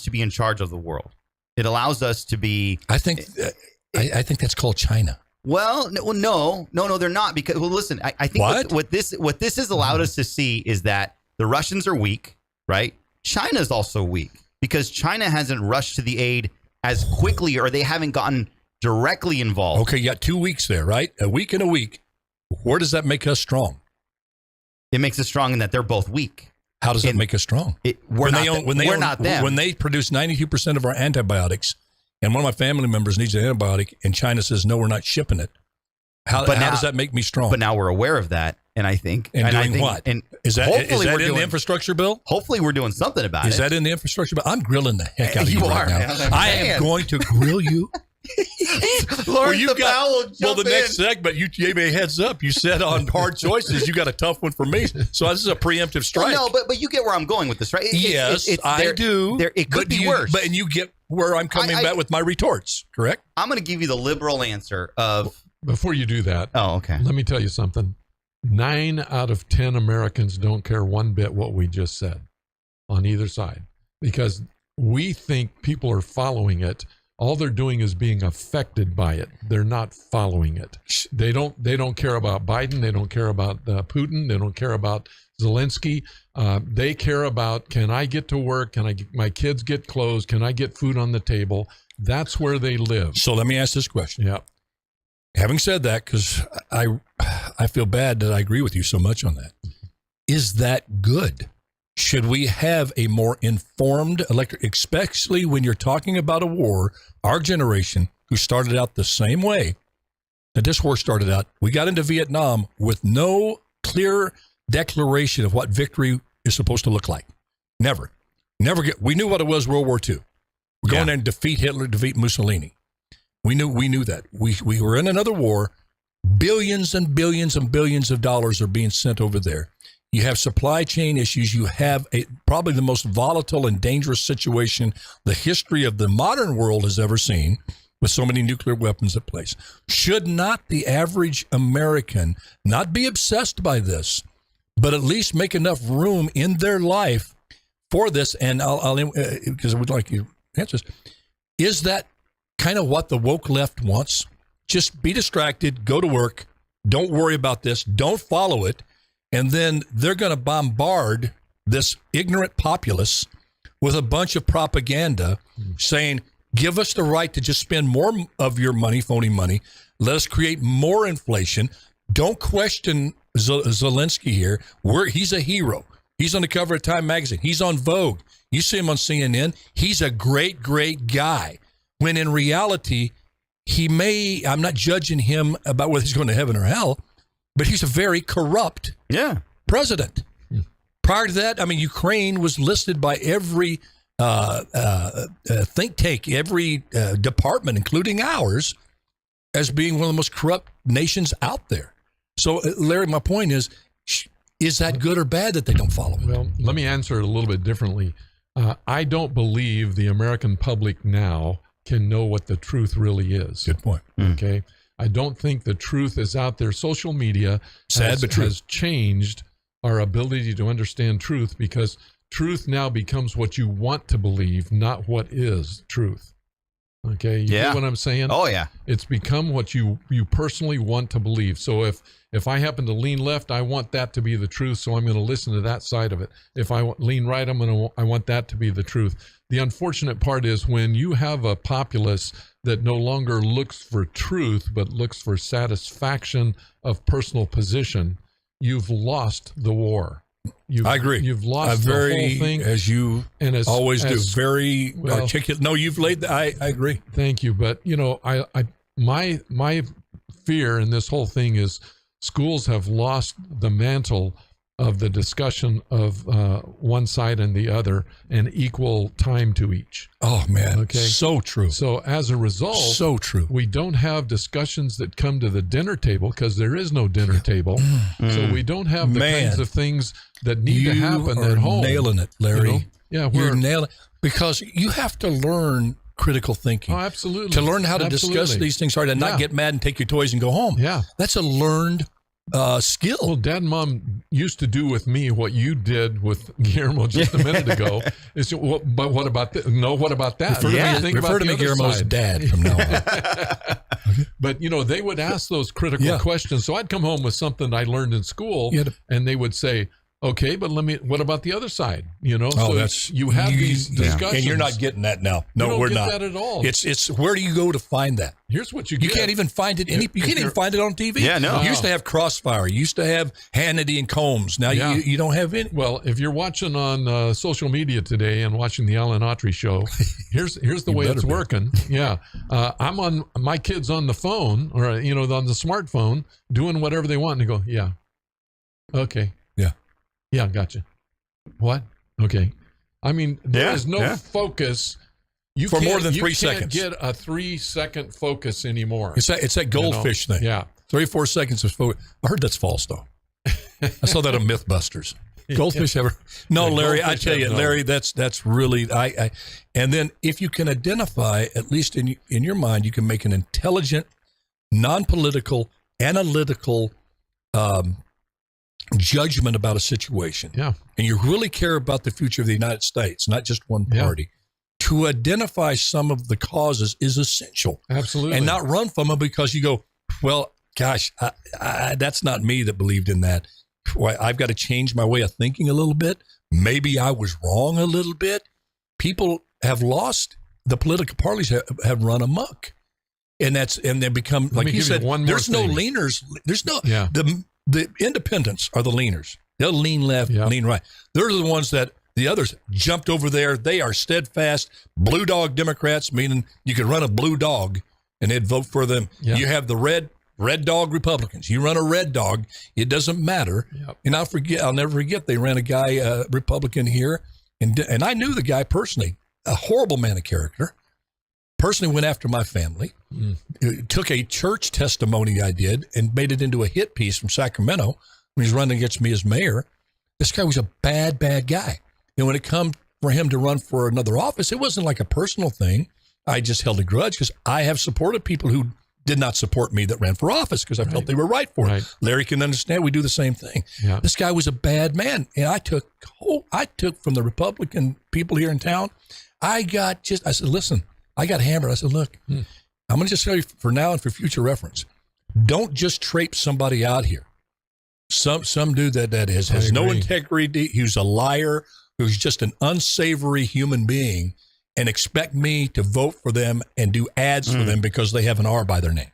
to be in charge of the world. It allows us to be.
I think that's called China.
Well, no, they're not because. Well, listen, I think what this has allowed us to see is that the Russians are weak, right? China's also weak because China hasn't rushed to the aid as quickly, or they haven't gotten directly involved.
Okay, you got 2 weeks there, right? A week and a week. Where does that make us strong?
It makes us strong in that they're both weak.
How does that make us strong?
We're not them.
When they produce 92% of our antibiotics, and one of my family members needs an antibiotic, and China says, no, we're not shipping it. How does that make me strong?
But now we're aware of that, And I think,
what?
And
is that
hopefully
in
doing,
the infrastructure bill?
Hopefully, we're doing something about it.
Is that in the infrastructure bill? I'm grilling the heck out of you right now.
Man,
I am going to grill you.
Powell,
the next segment, you gave me a heads up. You said on hard choices, you got a tough one for me. So this is a preemptive strike.
Well, no, but you get where I'm going with this, right?
I do.
It could be worse.
And you get where I'm coming back with my retorts, correct?
I'm going to give you the liberal answer of...
Before you do that,
okay.
Let me tell you something. 9 out of 10 Americans don't care one bit what we just said on either side, because we think people are following it. All they're doing is being affected by it. They're not following it. They don't care about Biden. They don't care about Putin. They don't care about Zelensky. They care about, can I get to work? Can my kids get clothes? Can I get food on the table? That's where they live.
So let me ask this question.
Yeah.
Having said that, because I feel bad that I agree with you so much on that. Is that good? Should we have a more informed electorate, especially when you're talking about a war, our generation, who started out the same way that this war started out? We got into Vietnam with no clear declaration of what victory is supposed to look like. Never. We knew what it was, World War II. We're going there and defeat Hitler, defeat Mussolini. We knew that. We were in another war. Billions and billions and billions of dollars are being sent over there. You have supply chain issues. You have probably the most volatile and dangerous situation the history of the modern world has ever seen, with so many nuclear weapons at place. Should not the average American not be obsessed by this, but at least make enough room in their life for this? And I'll because I would like you to answer this. Is that kind of what the woke left wants? Just be distracted, go to work, don't worry about this, don't follow it, and then they're going to bombard this ignorant populace with a bunch of propaganda saying, give us the right to just spend more of your money, phony money, let us create more inflation. Don't question Zelensky here. He's a hero. He's on the cover of Time magazine. He's on Vogue. You see him on CNN. He's a great, great guy. When in reality, I'm not judging him about whether he's going to heaven or hell, but he's a very corrupt president. Prior to that, Ukraine was listed by every think tank, every department, including ours, as being one of the most corrupt nations out there. So, Larry, my point is that good or bad that they don't follow it?
Well, let me answer it a little bit differently. I don't believe the American public now can know what the truth really is.
Good point.
Okay. I don't think the truth is out there. Social media has changed our ability to understand truth, because truth now becomes what you want to believe, not what is truth. Okay. You get what I'm saying?
Oh, yeah.
It's become what you personally want to believe. So if I happen to lean left, I want that to be the truth, so I'm going to listen to that side of it. If I lean right, I want that to be the truth. The unfortunate part is when you have a populace that no longer looks for truth, but looks for satisfaction of personal position, you've lost the war.
I agree.
You've lost the whole thing.
As you always do, very articulate. No, you've laid that. I agree.
Thank you. But, my fear in this whole thing is schools have lost the mantle of the discussion of one side and the other, and equal time to each.
Oh, man.
Okay.
So true.
So as a result,
so true.
We don't have discussions that come to the dinner table, because there is no dinner table. So we don't have the kinds of things that need to happen at home.
Nailing it, Larry.
You're
nailing it, because you have to learn critical thinking.
Oh, absolutely.
To learn how to discuss these things and not get mad and take your toys and go home.
Yeah.
That's a learned skill.
Well, Dad and Mom used to do with me what you did with Guillermo just a minute ago. But what about that? No, what about that?
Refer to me Guillermo's dad from now on.
But, they would ask those critical questions. So I'd come home with something I learned in school, and they would say, okay, but what about the other side? You have these discussions.
And you're not getting that now. No, we're not.
You don't get that at all.
It's where do you go to find that?
Here's what you get.
You can't even find it. You can't even find it on TV.
Yeah, no.
You used to have Crossfire. You used to have Hannity and Combs. Now you don't have any.
Well, if you're watching on social media today and watching the Alan Autry show, here's the way it's working. Yeah. I'm on, my kid's on the phone, or, on the smartphone, doing whatever they want. And they go, Okay.
Yeah.
Yeah, gotcha. What? Okay. I mean, there is no focus. You
For more than 3
you can't
seconds.
get a 3-second focus anymore.
It's that goldfish thing.
Yeah.
3 or 4 seconds of focus. I heard that's false, though. I saw that on Mythbusters. Goldfish ever? No,
Yeah,
Larry, I
goldfish
tell you,
have no.
Larry, that's really, and then if you can identify, at least in your mind, you can make an intelligent, non-political, analytical judgment about a situation.
Yeah.
And you really care about the future of the United States, not just one party. To identify some of the causes is essential.
Absolutely.
And not run from them because you go, well, gosh, that's not me that believed in that. Well, I've got to change my way of thinking a little bit. Maybe I was wrong a little bit. People have lost. The political parties have run amok. And they become, like you said, there's no leaners. There's no, the independents are the leaners. They'll lean left, lean right. They're the ones that the others jumped over there. They are steadfast blue dog Democrats, meaning you could run a blue dog and they'd vote for them.
Yeah.
You have the red dog Republicans. You run a red dog, it doesn't matter. Yep. And I'll never forget they ran a guy, Republican here, and I knew the guy personally, a horrible man of character. Personally went after my family. Took a church testimony I did and made it into a hit piece from Sacramento when he's running against me as mayor. This guy was a bad guy. And when it come for him to run for another office, it wasn't like a personal thing. I just held a grudge because I have supported people who did not support me that ran for office because I felt they were right for it. Larry can understand. We do the same thing. Yeah. This guy was a bad man. And I took from the Republican people here in town. I said, listen, I got hammered. I said, look, I'm going to just tell you for now and for future reference, don't just trape somebody out here. Some dude that has no integrity, who's a liar, who's just an unsavory human being, and expect me to vote for them and do ads for them because they have an R by their name.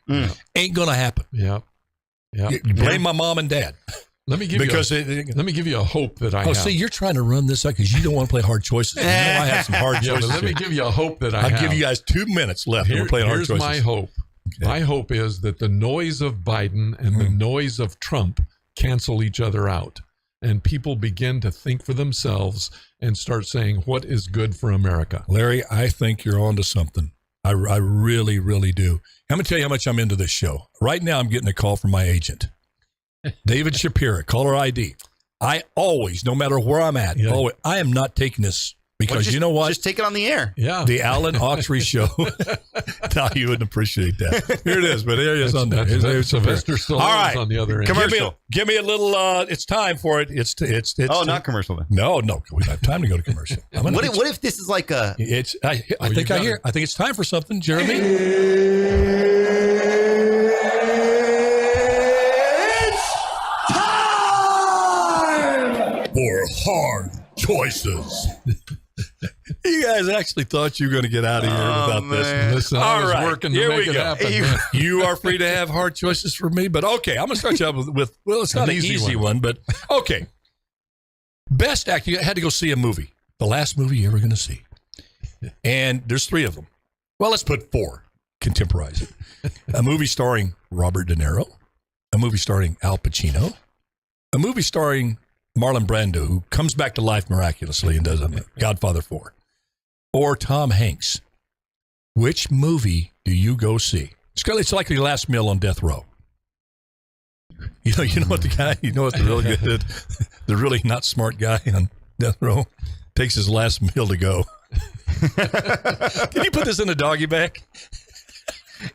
Ain't going to happen.
Yeah.
You blame my mom and dad.
Let me give you a hope that I have.
Oh, see, you're trying to run this out because you don't want to play hard choices. You know I have some hard choices.
But let me give you a hope that I have.
I'll give you guys 2 minutes left. We're playing hard choices.
Here's my hope. Okay. My hope is that the noise of Biden and the noise of Trump cancel each other out. And people begin to think for themselves and start saying, what is good for America?
Larry, I think you're onto something. I really, really do. I'm going to tell you how much I'm into this show. Right now, I'm getting a call from my agent, David Shapira, caller ID. I always, no matter where I'm at, I am not taking this because you know what?
Just take it on the air.
Yeah.
The Alan Autry Show. No, you wouldn't appreciate that. Here it is, but there it is on there.
That's Sylvester Stallone on the other end.
Commercial.
Give me a little, it's time for it. It's
not commercial then.
No, we don't have time to go to commercial.
What if this is like a...
I think it's time for something, Jeremy. For hard choices. You guys actually thought you were going to get out of here without this.
Listen, I was working to make it happen.
You are free to have hard choices for me, but okay, I'm going to start you out with it's not an easy one, but okay. Best actor, you had to go see a movie. The last movie you're ever going to see. And there's 3 of them. Well, let's put 4. Contemporize it. A movie starring Robert De Niro. A movie starring Al Pacino. A movie starring Marlon Brando, who comes back to life miraculously and does Godfather 4. Or Tom Hanks. Which movie do you go see? It's like the last meal on death row. You know what the really good, the really not smart guy on death row takes his last meal to go. Can you put this in a doggy bag?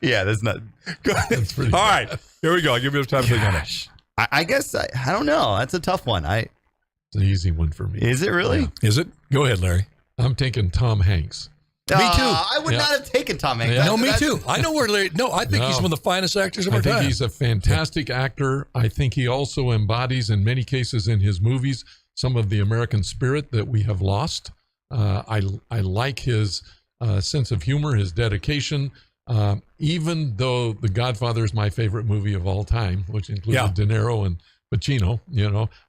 Yeah, that's not.
That's pretty. All right, here we go. I'll give you time to think on it.
I guess I don't know. That's a tough one.
It's an easy one for me.
Is it really?
Yeah. Is it? Go ahead, Larry.
I'm taking Tom Hanks.
Me too.
I would not have taken Tom Hanks.
Yeah. No, me too. I know where Larry. No, I think he's one of the finest actors of our time.
I think he's a fantastic actor. I think he also embodies, in many cases in his movies, some of the American spirit that we have lost. I like his sense of humor, his dedication. Even though The Godfather is my favorite movie of all time, which included De Niro and Pacino.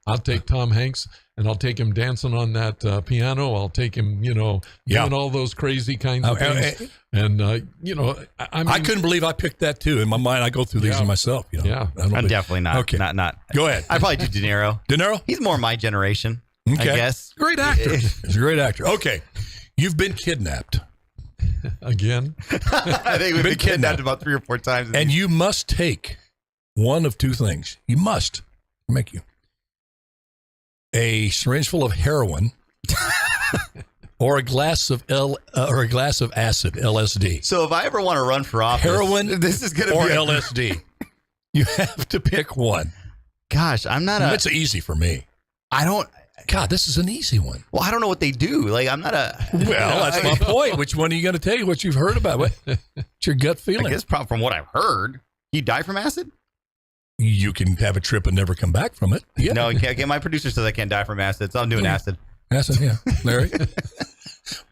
I'll take Tom Hanks and I'll take him dancing on that piano. I'll take him, doing all those crazy kinds of things. And I
couldn't believe I picked that too. In my mind, I go through these myself.
Yeah, I'm definitely not.
Okay,
not.
Go ahead.
I'd probably do De Niro.
De Niro?
He's more my generation.
Okay.
I guess.
Great actor. He's a great actor. Okay, you've been kidnapped.
Again?
I think we've been kidnapped about 3 or 4 times.
And you must take one of 2 things. You must make you a syringe full of heroin or a glass of acid, LSD.
So if I ever want to run for office,
heroin
this is going to
or
be
LSD. You have to pick one.
Gosh, I'm not
That's easy for me. God, this is an easy one.
Well, I don't know what they do. Like, I'm not a...
Well, that's my point. Which one are you going to take? What you've heard about? What's your gut feeling?
I guess from what I've heard, you die from acid?
You can have a trip and never come back from it. Yeah.
No, okay, my producer says I can't die from acid, so I'm doing acid.
Acid, yeah. Larry?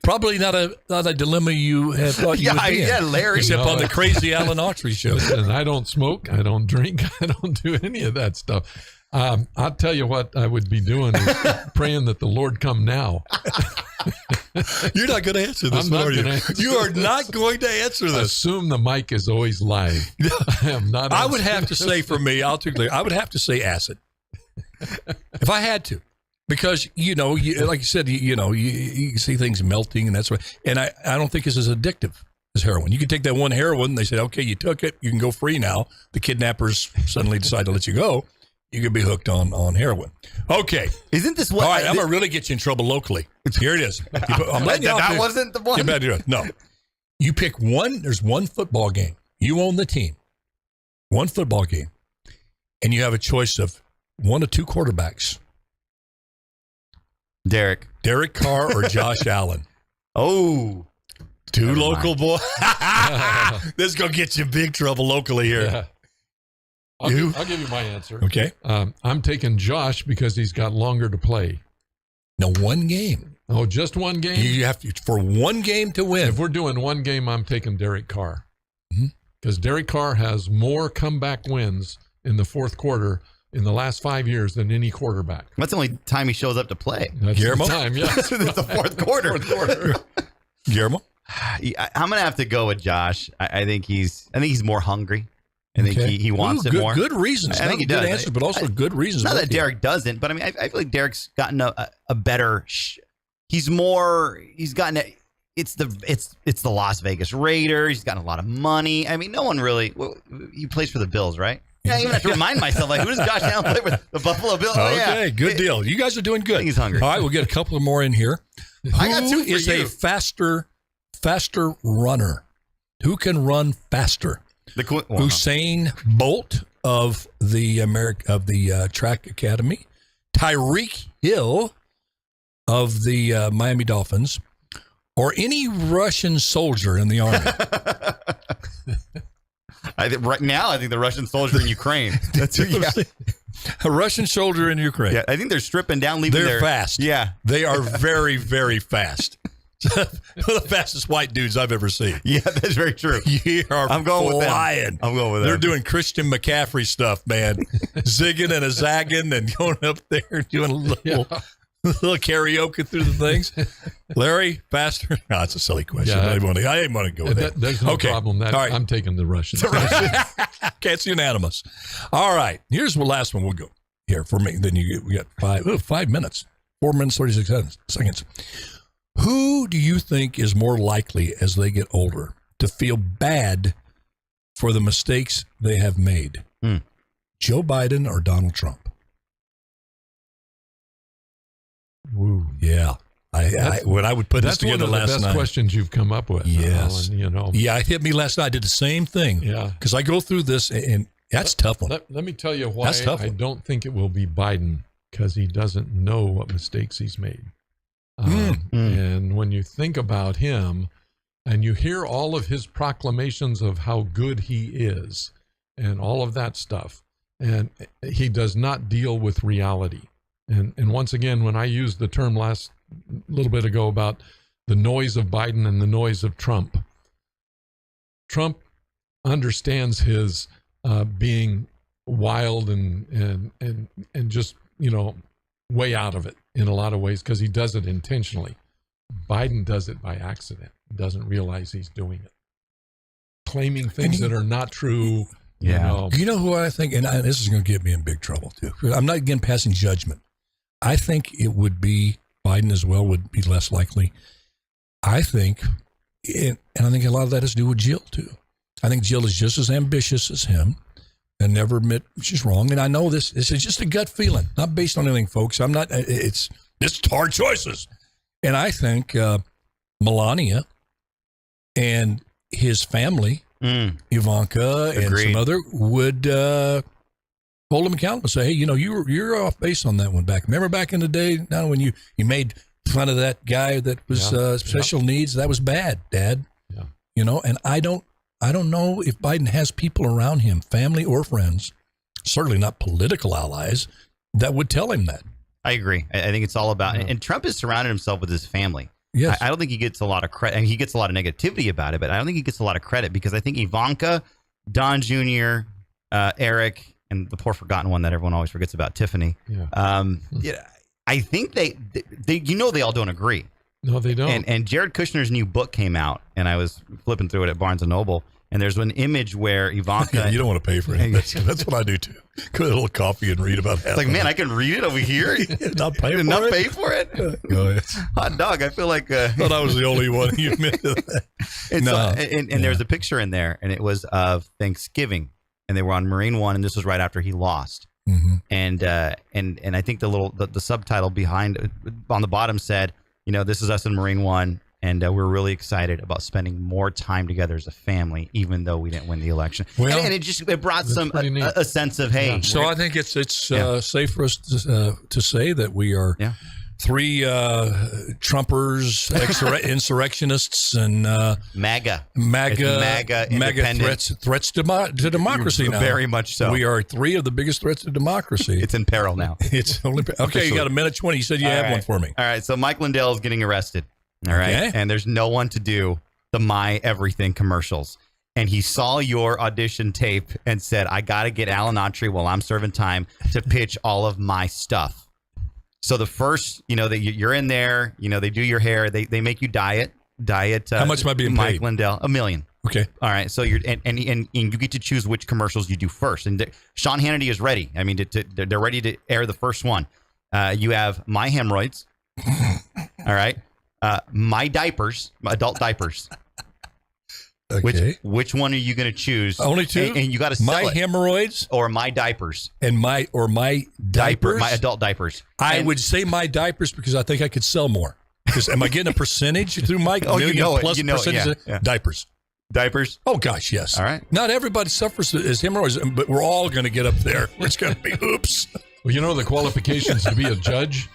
Probably not a dilemma you had thought you would be in.
Yeah, Larry.
Except on the crazy Alan Autry show.
Listen, I don't smoke. I don't drink. I don't do any of that stuff. I'll tell you what I would be doing is praying that the Lord come now.
You're not going to answer this,
I'm not
are you?
gonna answer
You are not going to answer this.
Assume the mic is always live. I am not.
I would have to say, for me, I would have to say acid. If I had to. Because, like you said, you see things melting and that's what. And I don't think it's as addictive as heroin. You can take that one heroin and they say, okay, you took it, you can go free now. The kidnappers suddenly decide to let you go. You could be hooked on heroin. Okay.
Isn't this what?
All right, I'm going to really get you in trouble locally. Here it is. I'm letting you off
that
there.
wasn't the one.
No. You pick one. There's one football game. You own the team. One football game. And you have a choice of 1 of 2 quarterbacks.
Derek
Carr or Josh Allen.
Oh.
2 local boys. This is going to get you in big trouble locally here.
Yeah. I'll give you my answer.
Okay.
I'm taking Josh because he's got longer to play.
No, one game.
Oh, just one game?
You have to, for one game to win.
If we're doing one game, I'm taking Derek Carr. Because Derek Carr has more comeback wins in the fourth quarter in the last 5 years than any quarterback.
That's the only time he shows up to play.
That's
Guillermo?
the time, yeah.
It's the fourth quarter.
Guillermo?
I'm going to have to go with Josh. I think he's more hungry. I think he wants it more.
Good reasons.
I think he does.
Good answers, but also good reasons.
Not that Derek doesn't, but I mean, I feel like Derek's gotten a better. He's gotten it. It's the Las Vegas Raiders. He's gotten a lot of money. I mean, no one really. He plays for the Bills, right? Yeah, I even have to remind myself, like, who does Josh Allen play with? The Buffalo Bills.
Okay, good deal. You guys are doing good.
I think he's hungry.
All right, we'll get a couple more in here.
I got 2 for
Who is
you.
a faster runner? Who can run faster? Usain Bolt of the track academy, Tyreek Hill of the Miami Dolphins, or any Russian soldier in the army.
I think the Russian soldier in Ukraine. That's
A Russian soldier in Ukraine.
Yeah, I think they're stripping down, leaving.
They're fast.
Yeah,
they are very, very fast. The fastest white dudes I've ever seen.
Yeah, that's very true.
I'm going
with them. I'm going with them.
They're doing Christian McCaffrey stuff, man. Zigging and a zagging and going up there and doing a little karaoke through the things. Larry, faster? No, it's a silly question.
Yeah,
I didn't want to go with that.
There's no problem. All right. I'm taking the Russians.
Okay, it's unanimous. All right. Here's the last one we'll go here for me. Then we got 5 minutes. 4 minutes, 36 seconds. Who do you think is more likely as they get older to feel bad for the mistakes they have made? Joe Biden or Donald Trump?
Woo.
Yeah. When I would put this together last night.
That's one of the best questions you've come up with.
Yes.
Alan,
Yeah, it hit me last night. I did the same thing.
Yeah.
Because I go through this, and that's a tough one.
Let me tell you why I don't think it will be Biden, because he doesn't know what mistakes he's made. And when you think about him and you hear all of his proclamations of how good he is and all of that stuff, and he does not deal with reality. And once again, when I used the term last little bit ago about the noise of Biden and the noise of Trump understands his being wild and just, way out of it in a lot of ways because he does it intentionally. Biden does it by accident, doesn't realize he's doing it. Claiming things that are not true.
Yeah.
You know who I think, and this is going to get me in big trouble too. I'm not, again, passing judgment. I think it would be Biden as well would be less likely. I think, and I think a lot of that has to do with Jill too. I think Jill is just as ambitious as him and never admit she's wrong. And I know this is just a gut feeling, not based on anything, folks. I'm not, it's hard choices. And I think Melania and his family, Ivanka and some other, would hold him accountable and say, hey, you're off base on that one back. Remember back in the day, now when you made fun of that guy that was special needs, that was bad, Dad. Yeah. And I don't know if Biden has people around him, family or friends, certainly not political allies, that would tell him that.
I agree. I think it's all about, and Trump has surrounded himself with his family.
Yes.
I don't think he gets a lot of credit. I mean, he gets a lot of negativity about it, but I don't think he gets a lot of credit because I think Ivanka, Don Jr., Eric, and the poor forgotten one that everyone always forgets about, Tiffany. Yeah. I think they they all don't agree.
No, they don't.
And Jared Kushner's new book came out, and I was flipping through it at Barnes & Noble, and there's an image where Ivanka...
you don't want to pay for it. That's what I do, too. Go to a little coffee and read about that.
It's like, man, I can read it over here?
Not pay for it?
Not pay for it?
Go ahead.
Hot dog, I feel like... I
thought I was the only one you admitted that.
And there's a picture in there, and it was of Thanksgiving, and they were on Marine One, and this was right after he lost.
Mm-hmm.
And I think the subtitle behind on the bottom said, this is us in Marine One, and we're really excited about spending more time together as a family, even though we didn't win the election. Well, and it brought a sense of, hey.
Yeah. So I think it's safe for us to say that we are three Trumpers, insurrectionists, and
MAGA
threats to democracy now.
Very much so.
We are three of the biggest threats to democracy.
It's in peril now.
It's only okay. You got a minute 20. You said you have one for me.
All right. So Mike Lindell is getting arrested. All right. Okay. And there's no one to do the My Everything commercials. And he saw your audition tape and said, I got to get Alan Autry while I'm serving time to pitch all of my stuff. So the first, that you're in there, they do your hair, they make you diet.
How much am I being paid?
Mike Lindell, $1 million.
Okay.
All right. So you're and you get to choose which commercials you do first. And Sean Hannity is ready. I mean, they're ready to air the first one. You have My Hemorrhoids. All right. My Diapers, adult diapers.
Okay.
Which one are you going to choose?
Only two.
And you got to sell
My Hemorrhoids
or My Diapers
and my diapers.
My adult diapers.
I would say My Diapers because I think I could sell more. Because am I getting a percentage through my percentage diapers?
Diapers?
Oh gosh, yes.
All right.
Not everybody suffers as hemorrhoids, but we're all going to get up there. It's going to be oops.
Well, the qualifications to be a judge.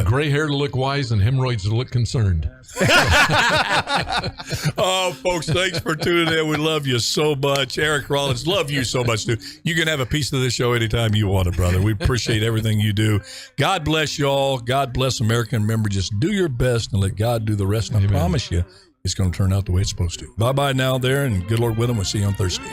Gray hair to look wise and hemorrhoids to look concerned.
Oh, folks, thanks for tuning in. We love you so much. Eric Rollins, love you so much, too. You can have a piece of this show anytime you want it, brother. We appreciate everything you do. God bless you all. God bless America. And remember, just do your best and let God do the rest. And I promise you, it's going to turn out the way it's supposed to. Bye-bye now there, and good Lord with them. We'll see you on Thursday.